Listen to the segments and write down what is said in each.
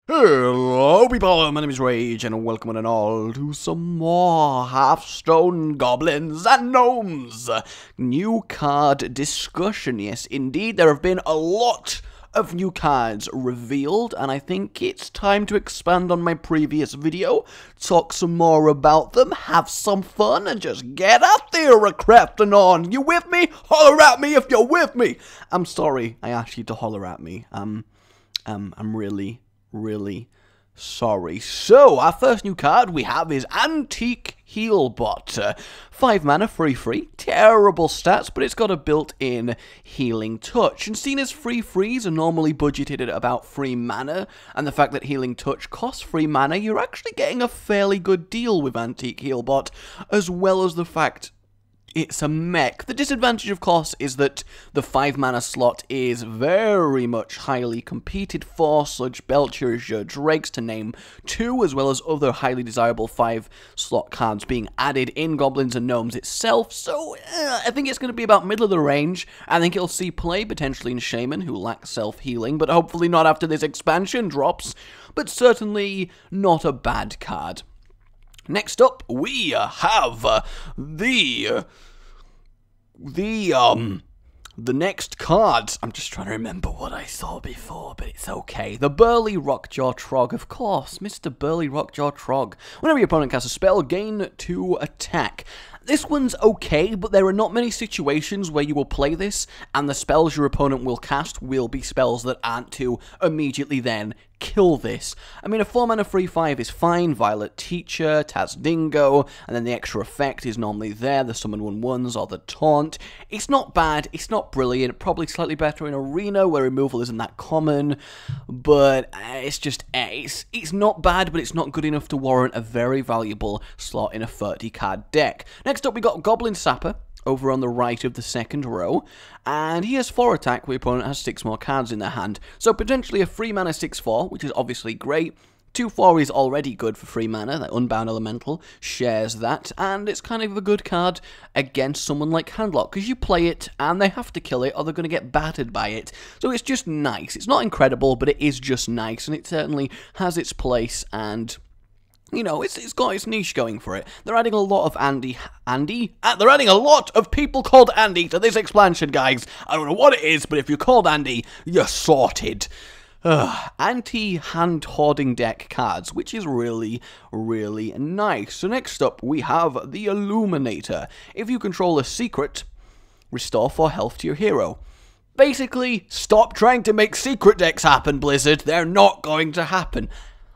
Hello people, my name is Rage and welcome one and all to some more Hearthstone Goblins and Gnomes new card discussion. Yes, indeed, there have been a lot of new cards revealed, and I think it's time to expand on my previous video, talk some more about them, have some fun, and just get out there a crafting on. You with me? Holler at me if you're with me. I'm sorry, I asked you to holler at me. I'm really sorry. So, our first new card we have is Antique Healbot. 5 mana, free. Terrible stats, but it's got a built-in Healing Touch. And seeing as free-frees are normally budgeted at about 3 mana, and the fact that Healing Touch costs 3 mana, you're actually getting a fairly good deal with Antique Healbot, as well as the fact it's a mech. The disadvantage, of course, is that the 5 mana slot is very much highly competed for. Sludge Belchers, your Drakes, to name 2, as well as other highly desirable 5 slot cards being added in Goblins and Gnomes itself. So, I think it's going to be about middle of the range. I think it'll see play potentially in Shaman, who lack self-healing, but hopefully not after this expansion drops. But certainly not a bad card. Next up, we have the next cards. I'm just trying to remember what I saw before, but it's okay. The Burly Rockjaw Trog, of course, Mr. Burly Rockjaw Trog. Whenever your opponent casts a spell, gain 2 attack. This one's okay, but there are not many situations where you will play this, and the spells your opponent will cast will be spells that aren't to immediately then kill this. I mean, a 4 mana free 5 is fine. Violet Teacher, Taz Dingo, and then the extra effect is normally there, the summon 1/1s or the taunt. It's not bad, it's not brilliant, probably slightly better in Arena where removal isn't that common, but it's just, it's not bad, but it's not good enough to warrant a very valuable slot in a 30 card deck. Next up we got Goblin Sapper over on the right of the second row, and he has 4 attack, where your opponent has 6 more cards in their hand. So potentially a 3 mana 6/4, which is obviously great. 2/4 is already good for 3 mana, that Unbound Elemental shares that, and it's kind of a good card against someone like Handlock, because you play it, and they have to kill it, or they're going to get battered by it. So it's just nice. It's not incredible, but it is just nice, and it certainly has its place, and you know, it's got its niche going for it. They're adding a lot of they're adding a lot of people called Andy to this expansion, guys. I don't know what it is, but if you're called Andy, you're sorted. Anti-hand hoarding deck cards, which is really nice. So next up, we have the Illuminator. If you control a secret, restore 4 health to your hero. Basically, stop trying to make secret decks happen, Blizzard. They're not going to happen.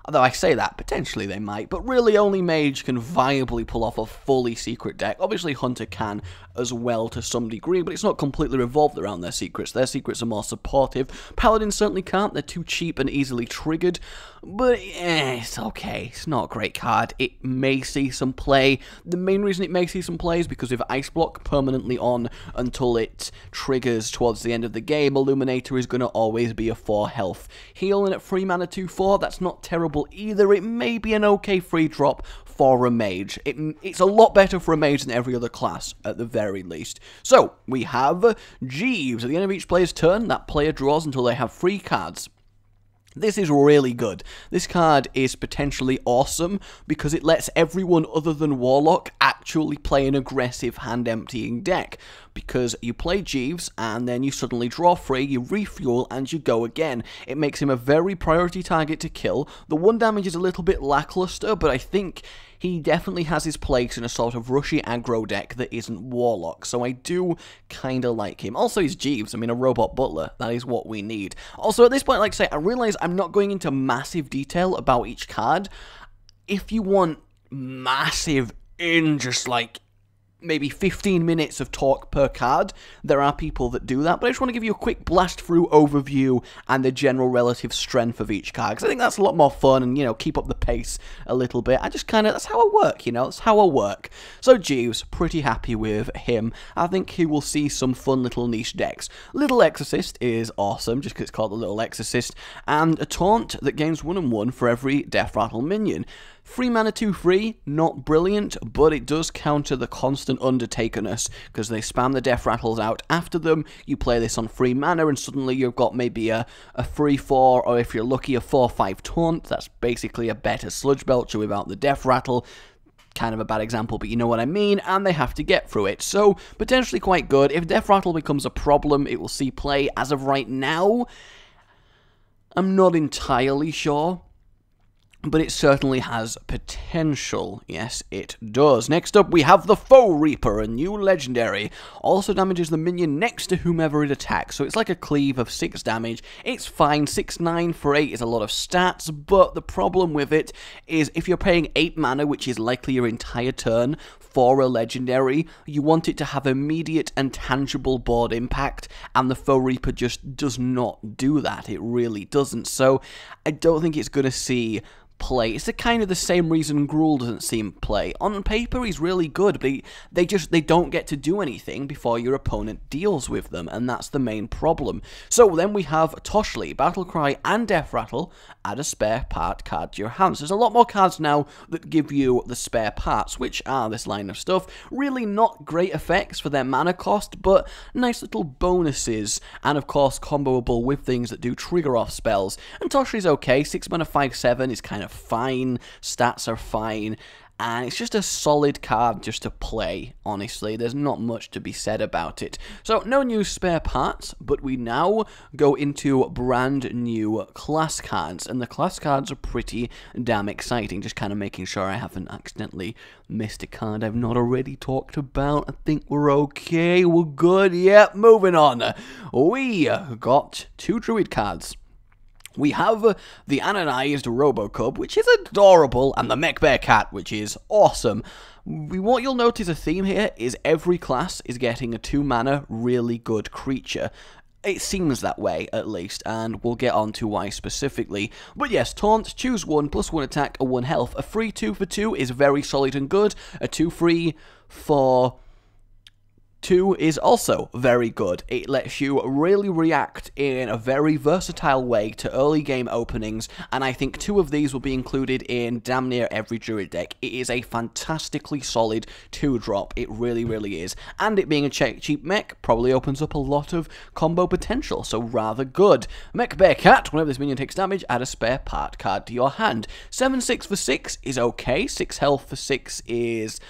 Although I say that, potentially they might, but really only Mage can viably pull off a fully secret deck. Obviously Hunter can as well to some degree, but it's not completely revolved around their secrets. Their secrets are more supportive. Paladins certainly can't, they're too cheap and easily triggered, but it's okay. It's not a great card. It may see some play. The main reason it may see some play is because if Ice Block permanently on until it triggers towards the end of the game, Illuminator is going to always be a 4 health heal, and at 3 mana 2/4, that's not terrible either. It may be an okay free drop for a mage. It's a lot better for a mage than every other class, at the very least. So, we have Jeeves. At the end of each player's turn, that player draws until they have 3 cards. This is really good. This card is potentially awesome because it lets everyone other than Warlock actually play an aggressive hand-emptying deck. Because you play Jeeves, and then you suddenly draw 3, you refuel, and you go again. It makes him a very priority target to kill. The 1 damage is a little bit lackluster, but I think he definitely has his place in a sort of rushy aggro deck that isn't Warlock, so I do kinda like him. Also, he's Jeeves, I mean, a robot butler, that is what we need. Also, at this point, like I say, I realize I'm not going into massive detail about each card. If you want massive just like maybe 15 minutes of talk per card, there are people that do that, but I just want to give you a quick blast through overview and the general relative strength of each card, because I think that's a lot more fun and, you know, keep up the pace a little bit. I just kind of, that's how I work, you know, that's how I work. So Jeeves, pretty happy with him. I think he will see some fun little niche decks. Little Exorcist is awesome, just because it's called the Little Exorcist, and a taunt that gains 1/1 for every Death Rattle minion. 3 mana 2/3, not brilliant, but it does counter the constant Undertakerness, because they spam the Death Rattles out after them. You play this on 3 mana, and suddenly you've got maybe a 3/4, or if you're lucky, a 4/5 taunt. That's basically a better Sludge Belcher without the Death Rattle. Kind of a bad example, but you know what I mean, and they have to get through it. So, potentially quite good. If Death Rattle becomes a problem, it will see play. As of right now, I'm not entirely sure, but it certainly has potential. Yes, it does. Next up, we have the Foe Reaper, a new legendary. Also damages the minion next to whomever it attacks, so it's like a cleave of 6 damage. It's fine. 6/9 for 8 is a lot of stats, but the problem with it is if you're paying 8 mana, which is likely your entire turn, for a legendary, you want it to have immediate and tangible board impact, and the Foe Reaper just does not do that. It really doesn't, so I don't think it's going to see play. It's kind of the same reason Gruul doesn't seem play. On paper, he's really good, but they don't get to do anything before your opponent deals with them, and that's the main problem. So then we have Toshli, Battlecry, and Death Rattle. Add a spare part card to your hands. There's a lot more cards now that give you the spare parts, which are this line of stuff. Really not great effects for their mana cost, but nice little bonuses, and of course comboable with things that do trigger off spells. And Toshli's okay. 6 mana 5/7 is kind of fine, stats are fine, and it's just a solid card just to play, honestly. There's not much to be said about it. So, no new spare parts, but we now go into brand new class cards, and the class cards are pretty damn exciting. Just kind of making sure I haven't accidentally missed a card I've not already talked about. I think we're okay, we're good. Yep, moving on. We got 2 Druid cards. We have the Anonized Robocub, which is adorable, and the Mech Bear Cat, which is awesome. What you'll notice a theme here is every class is getting a 2 mana really good creature. It seems that way, at least, and we'll get on to why specifically. But yes, taunt, choose 1, +1 attack, a 1 health. A free 2 for 2 is very solid and good. A 2/3 for 2 is also very good. It lets you really react in a very versatile way to early game openings, and I think 2 of these will be included in damn near every Druid deck. It is a fantastically solid 2-drop, it really, really is. And it being a cheap mech probably opens up a lot of combo potential, so rather good. Mech Bear Cat, whenever this minion takes damage, add a spare part card to your hand. 7/6 for 6 is okay, 6 health for 6 is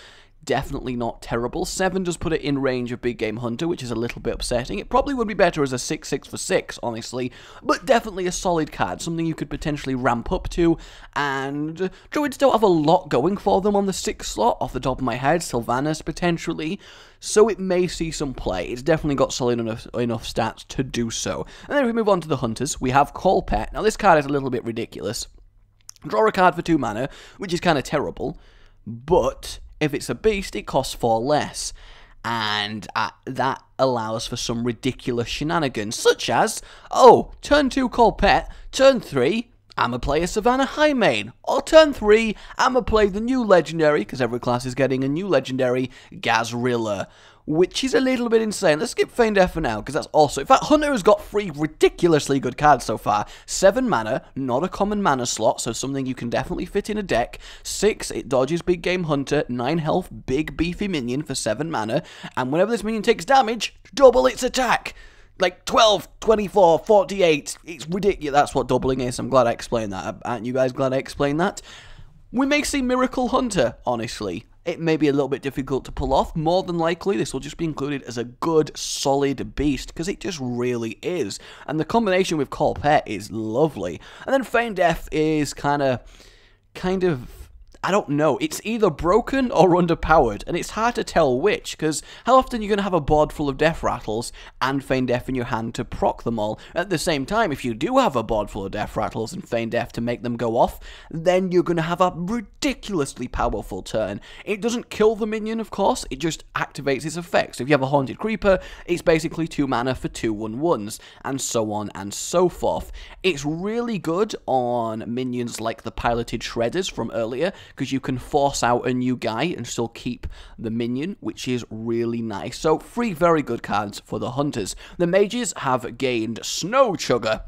definitely not terrible. 7 does put it in range of Big Game Hunter, which is a little bit upsetting. It probably would be better as a 6/6 for 6, honestly, but definitely a solid card, something you could potentially ramp up to, and Druids don't have a lot going for them on the 6 slot, off the top of my head. Sylvanas, potentially, so it may see some play. It's definitely got solid enough stats to do so. And then if we move on to the Hunters, we have Colpet. Now, this card is a little bit ridiculous. Draw a card for 2 mana, which is kind of terrible, but if it's a beast, it costs 4 less, and that allows for some ridiculous shenanigans, such as, oh, turn 2 Colpet, turn 3, I'ma play a Savannah Highmane, or turn 3, I'ma play the new legendary, because every class is getting a new legendary, Gazrilla, which is a little bit insane. Let's skip Feigned Death for now, because that's also... In fact, Hunter has got 3 ridiculously good cards so far. 7 mana, not a common mana slot, so something you can definitely fit in a deck. 6, it dodges Big Game Hunter. 9 health, big beefy minion for 7 mana. And whenever this minion takes damage, double its attack. Like 12, 24, 48. It's ridiculous. That's what doubling is. I'm glad I explained that. Aren't you guys glad I explained that? We may see Miracle Hunter, honestly. It may be a little bit difficult to pull off. More than likely, this will just be included as a good, solid beast, because it just really is. And the combination with Colpet is lovely. And then Feigned Death is kind of, I don't know, it's either broken or underpowered, and it's hard to tell which, because how often are you going to have a board full of Death Rattles and Feigned Death in your hand to proc them all? At the same time, if you do have a board full of Death Rattles and Feigned Death to make them go off, then you're going to have a ridiculously powerful turn. It doesn't kill the minion, of course, it just activates its effects. If you have a Haunted Creeper, it's basically 2 mana for 2 1/1s, and so on and so forth. It's really good on minions like the Piloted Shredders from earlier, because you can force out a new guy and still keep the minion, which is really nice. So 3 very good cards for the Hunters. The Mages have gained Snow Chugger,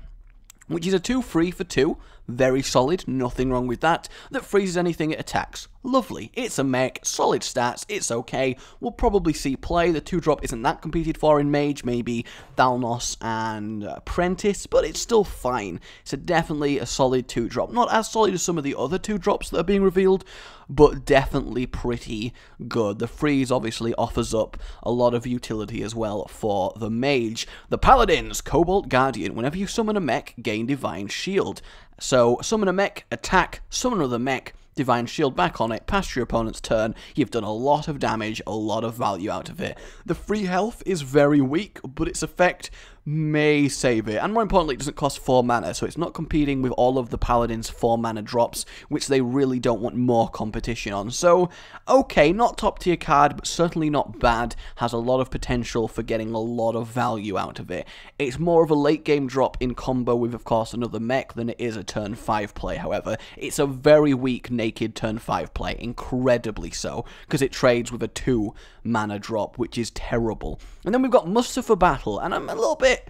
which is a 2/3 for 2, very solid, nothing wrong with that. That freezes anything it attacks. Lovely. It's a mech, solid stats, it's okay. We'll probably see play. The 2-drop isn't that competed for in Mage, maybe Thalnos and Apprentice, but it's still fine. It's definitely a solid 2-drop. Not as solid as some of the other 2-drops that are being revealed, but definitely pretty good. The freeze obviously offers up a lot of utility as well for the Mage. The Paladins, Cobalt Guardian. Whenever you summon a mech, gain Divine Shield. So, summon a mech, attack, summon another mech, Divine Shield back on it, past your opponent's turn. You've done a lot of damage, a lot of value out of it. The free health is very weak, but its effect may save it. And more importantly, it doesn't cost 4 mana, so it's not competing with all of the Paladin's 4 mana drops, which they really don't want more competition on. So, okay, not top tier card, but certainly not bad. Has a lot of potential for getting a lot of value out of it. It's more of a late game drop in combo with, of course, another mech than it is a turn 5 play, however. It's a very weak naked turn 5 play, incredibly so, because it trades with a 2 mana drop, which is terrible. And then we've got Muster for Battle, and I'm a little bit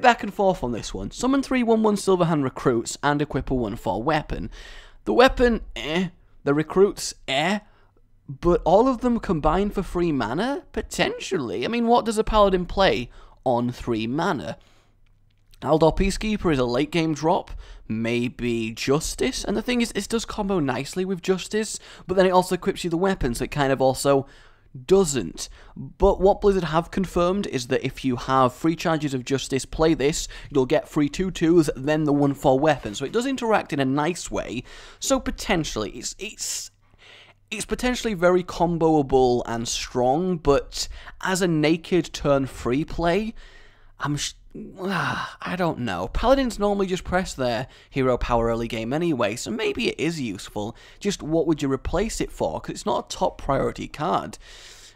back and forth on this one. Summon 3 1/1 Silverhand recruits and equip a 1/4 weapon. The weapon, The recruits, but all of them combined for 3 mana? Potentially. I mean, what does a paladin play on 3 mana? Aldor Peacekeeper is a late game drop, maybe Justice, and the thing is, it does combo nicely with Justice, but then it also equips you the weapon, so it kind of also doesn't. But what Blizzard have confirmed is that if you have 3 charges of Justice, play this, you'll get 3 2/2s, then the 1/4 weapon, so it does interact in a nice way, so potentially, it's potentially very comboable and strong, but as a naked turn 3 play, I don't know. Paladins normally just press their hero power early game anyway, so maybe it is useful. Just what would you replace it for? Because it's not a top priority card.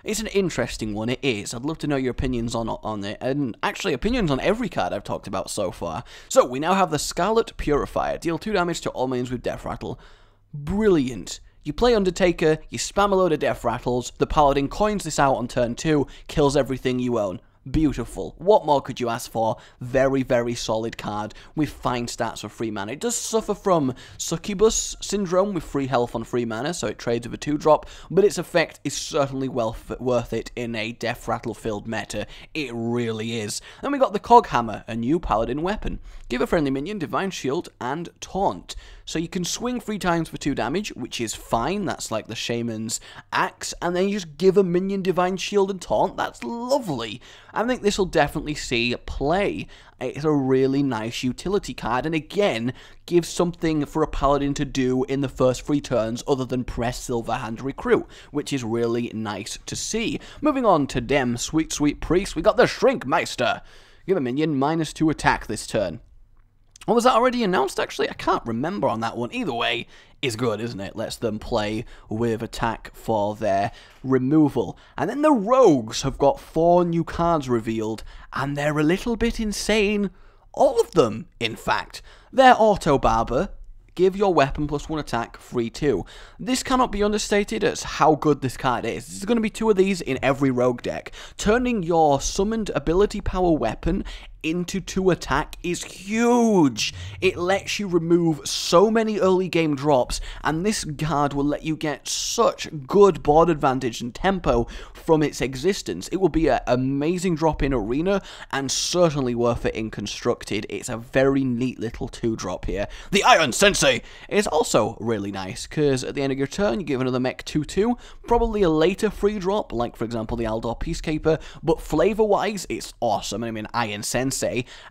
It's an interesting one, it is. I'd love to know your opinions on it, and actually opinions on every card I've talked about so far. So, we now have the Scarlet Purifier. Deal 2 damage to all minions with Death Rattle. Brilliant. You play Undertaker, you spam a load of Death Rattles, the Paladin coins this out on turn 2, kills everything you own. Beautiful. What more could you ask for? Very, very solid card with fine stats for 3 mana. It does suffer from Succubus Syndrome with 3 health on 3 mana, so it trades with a 2-drop, but its effect is certainly worth it in a Death Rattle-filled meta. It really is. Then we got the Cog Hammer, a new paladin weapon. Give a friendly minion Divine Shield and Taunt. So you can swing 3 times for 2 damage, which is fine. That's like the Shaman's Axe. And then you just give a minion Divine Shield and Taunt. That's lovely. I think this will definitely see play. It's a really nice utility card, and again, gives something for a paladin to do in the first 3 turns other than press Silverhand Recruit, which is really nice to see. Moving on to them sweet, sweet priests, we got the Shrinkmeister. Give a minion -2 attack this turn. Or was that already announced, actually? I can't remember on that one. Either way, is good, isn't it? Lets them play with attack for their removal. And then the Rogues have got 4 new cards revealed, and they're a little bit insane. All of them, in fact. They're Auto Barber. Give your weapon +1 attack, 3/2. This cannot be understated as how good this card is. There's going to be 2 of these in every rogue deck. Turning your summoned ability power weapon into 2 attack is huge. It lets you remove so many early game drops, and this card will let you get such good board advantage and tempo from its existence. It will be an amazing drop in Arena, and certainly worth it in Constructed. It's a very neat little 2-drop here. The Iron Sensei is also really nice, because at the end of your turn, you give another mech 2/2, probably a later free drop, like for example the Aldor Peacekeeper, but flavor-wise, it's awesome. I mean, Iron Sensei,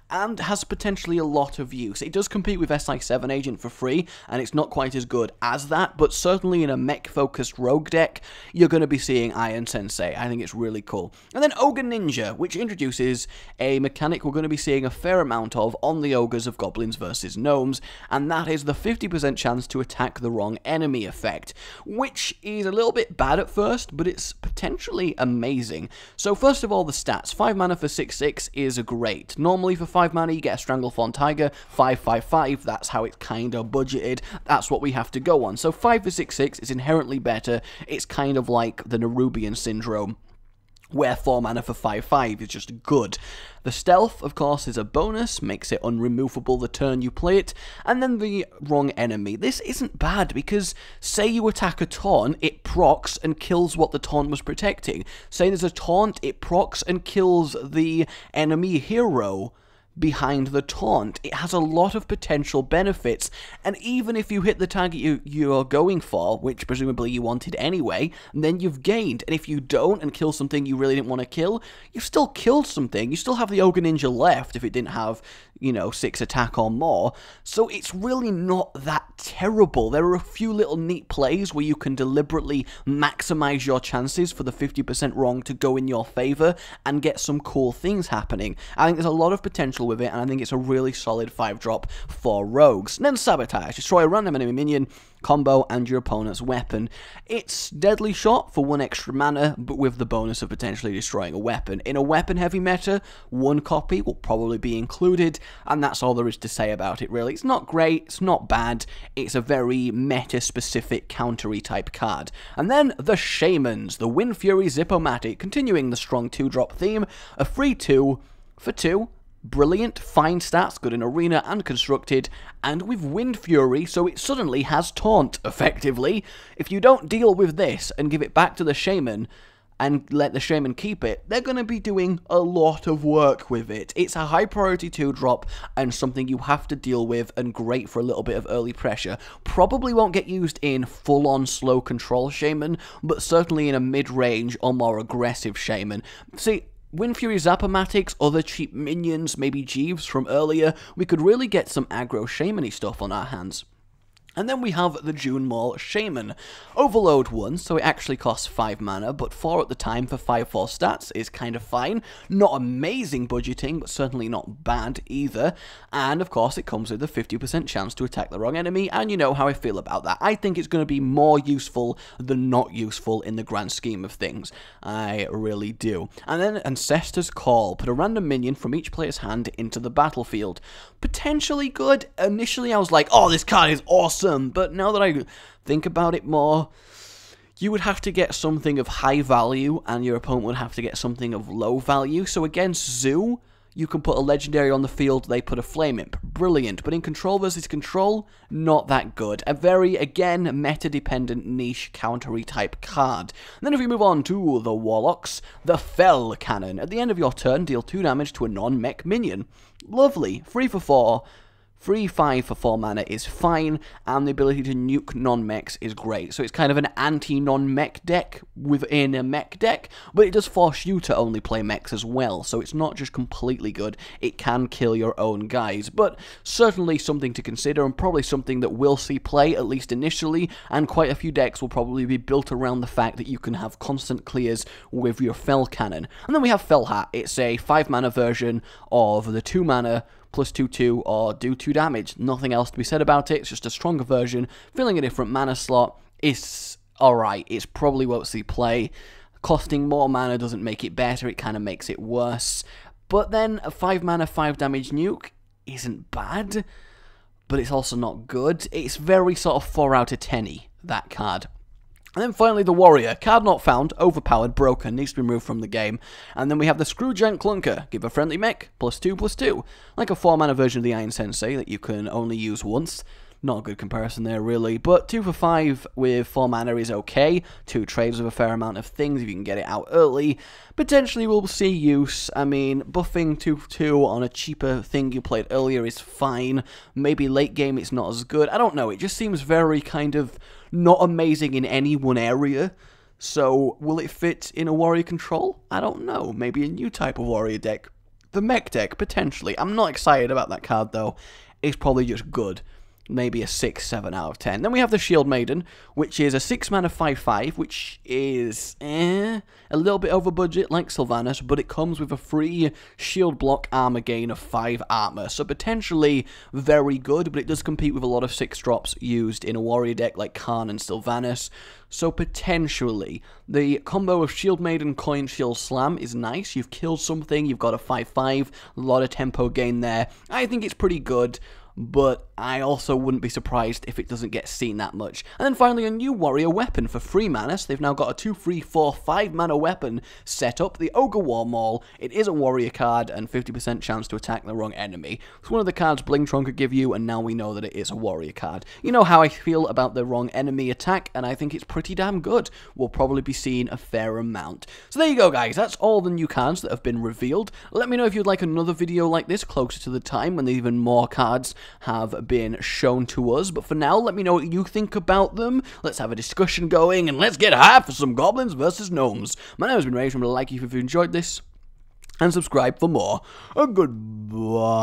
and has potentially a lot of use. It does compete with SI7 Agent for free, and it's not quite as good as that, but certainly in a mech-focused rogue deck, you're going to be seeing Iron Sensei. I think it's really cool. And then Ogre Ninja, which introduces a mechanic we're going to be seeing a fair amount of on the Ogres of Goblins versus Gnomes, and that is the 50% chance to attack the wrong enemy effect, which is a little bit bad at first, but it's potentially amazing. So first of all, the stats. 5 mana for 6/6 is great. Normally for 5 mana you get a Stranglethorn Tiger, 5/5/5, that's how it's kind of budgeted, that's what we have to go on. So 5 for 6/6 is inherently better, it's kind of like the Nerubian Syndrome where 4 mana for 5/5 is just good. The stealth, of course, is a bonus, makes it unremovable the turn you play it, and then the wrong enemy. This isn't bad, because say you attack a taunt, it procs and kills what the taunt was protecting. Say there's a taunt, it procs and kills the enemy hero behind the taunt. It has a lot of potential benefits, and even if you hit the target you're going for, which presumably you wanted anyway, then you've gained. And if you don't and kill something you really didn't want to kill, you've still killed something. You still have the Ogre Ninja left if it didn't have, 6 attack or more. So it's really not that terrible. There are a few little neat plays where you can deliberately maximize your chances for the 50% wrong to go in your favor and get some cool things happening. I think there's a lot of potential with it, and I think it's a really solid 5-drop for rogues. And then Sabotage. Destroy a random enemy minion, combo, and your opponent's weapon. It's Deadly Shot for 1 extra mana, but with the bonus of potentially destroying a weapon. In a weapon-heavy meta, 1 copy will probably be included, and that's all there is to say about it, really. It's not great, it's not bad, it's a very meta-specific countery type card. And then the Shamans, the Wind Fury Zip-O-Matic, continuing the strong 2-drop theme, a free 2 for 2, brilliant, fine stats, good in arena and constructed, and with Wind Fury, so it suddenly has taunt, effectively. If you don't deal with this and give it back to the Shaman, and let the Shaman keep it, they're going to be doing a lot of work with it. It's a high priority 2-drop, and something you have to deal with, and great for a little bit of early pressure. Probably won't get used in full-on slow control Shaman, but certainly in a mid-range or more aggressive Shaman. See, Wind Fury Zap-O-Matics, other cheap minions, maybe Jeeves from earlier, we could really get some aggro Shaman-y stuff on our hands. And then we have the June Maul Shaman. Overload 1, so it actually costs 5 mana, but 4 at the time for 5/4 stats is kind of fine. Not amazing budgeting, but certainly not bad either. And of course it comes with a 50% chance to attack the wrong enemy, and you know how I feel about that. I think it's going to be more useful than not useful in the grand scheme of things. I really do. And then Ancestor's Call. Put a random minion from each player's hand into the battlefield. Potentially good. Initially I was like, oh, this card is awesome. But now that I think about it more, you would have to get something of high value, and your opponent would have to get something of low value. So against Zoo, you can put a legendary on the field, they put a Flame Imp. Brilliant. But in control versus control, not that good. A very, again, meta-dependent niche countery type card. And then if we move on to the Warlocks, the Fell Cannon. At the end of your turn, deal 2 damage to a non-mech minion. Lovely. 3 for 4. 3/5 for 4 mana is fine, and the ability to nuke non-mechs is great. So it's kind of an anti-non-mech deck within a mech deck, but it does force you to only play mechs as well, so it's not just completely good, it can kill your own guys. But certainly something to consider, and probably something that we'll see play, at least initially, and quite a few decks will probably be built around the fact that you can have constant clears with your Fell Cannon. And then we have Fell Hat. It's a 5 mana version of the 2 mana plus 2/2 or do 2 damage. Nothing else to be said about it. It's just a stronger version, filling a different mana slot. It's alright. It's probably won't see play. Costing more mana doesn't make it better, it kind of makes it worse. But then a 5 mana 5 damage nuke isn't bad, but it's also not good. It's very sort of 4 out of 10-y, that card. And then finally the Warrior. Card not found, overpowered, broken, needs to be removed from the game. And then we have the Screwgiant Clunker. Give a friendly mech, +2/+2. Like a 4 mana version of the Iron Sensei that you can only use once. Not a good comparison there, really. But 2 for 5 with 4 mana is okay. 2 trades with a fair amount of things if you can get it out early. Potentially we'll see use. I mean, buffing 2 for 2 on a cheaper thing you played earlier is fine. Maybe late game it's not as good. I don't know. It just seems very kind of not amazing in any one area. So will it fit in a Warrior control? I don't know. Maybe a new type of Warrior deck. The mech deck, potentially. I'm not excited about that card, though. It's probably just good. Maybe a 6, 7 out of 10. Then we have the Shield Maiden, which is a 6 mana 5/5, which is a little bit over budget like Sylvanas, but it comes with a free shield block armor gain of 5 armor. So potentially very good, but it does compete with a lot of 6-drops used in a warrior deck like Khan and Sylvanas. So potentially, the combo of Shield Maiden, Coin, Shield, Slam is nice. You've killed something, you've got a 5/5, a lot of tempo gain there. I think it's pretty good. but I also wouldn't be surprised if it doesn't get seen that much. And then finally, a new warrior weapon for 3 mana, so they've now got a 2, 3, 4, 5 mana weapon set up, the Ogre War Maul. It is a warrior card, and 50% chance to attack the wrong enemy. It's one of the cards Blingtron could give you, and now we know that it is a warrior card. You know how I feel about the wrong enemy attack, and I think it's pretty damn good. We'll probably be seeing a fair amount. So there you go, guys. That's all the new cards that have been revealed. Let me know if you'd like another video like this closer to the time when even more cards have been shown to us. But for now, let me know what you think about them. Let's have a discussion going, and let's get hyped for some Goblins versus Gnomes. My name has been Ray. Remember to like if you've enjoyed this, and subscribe for more. Goodbye.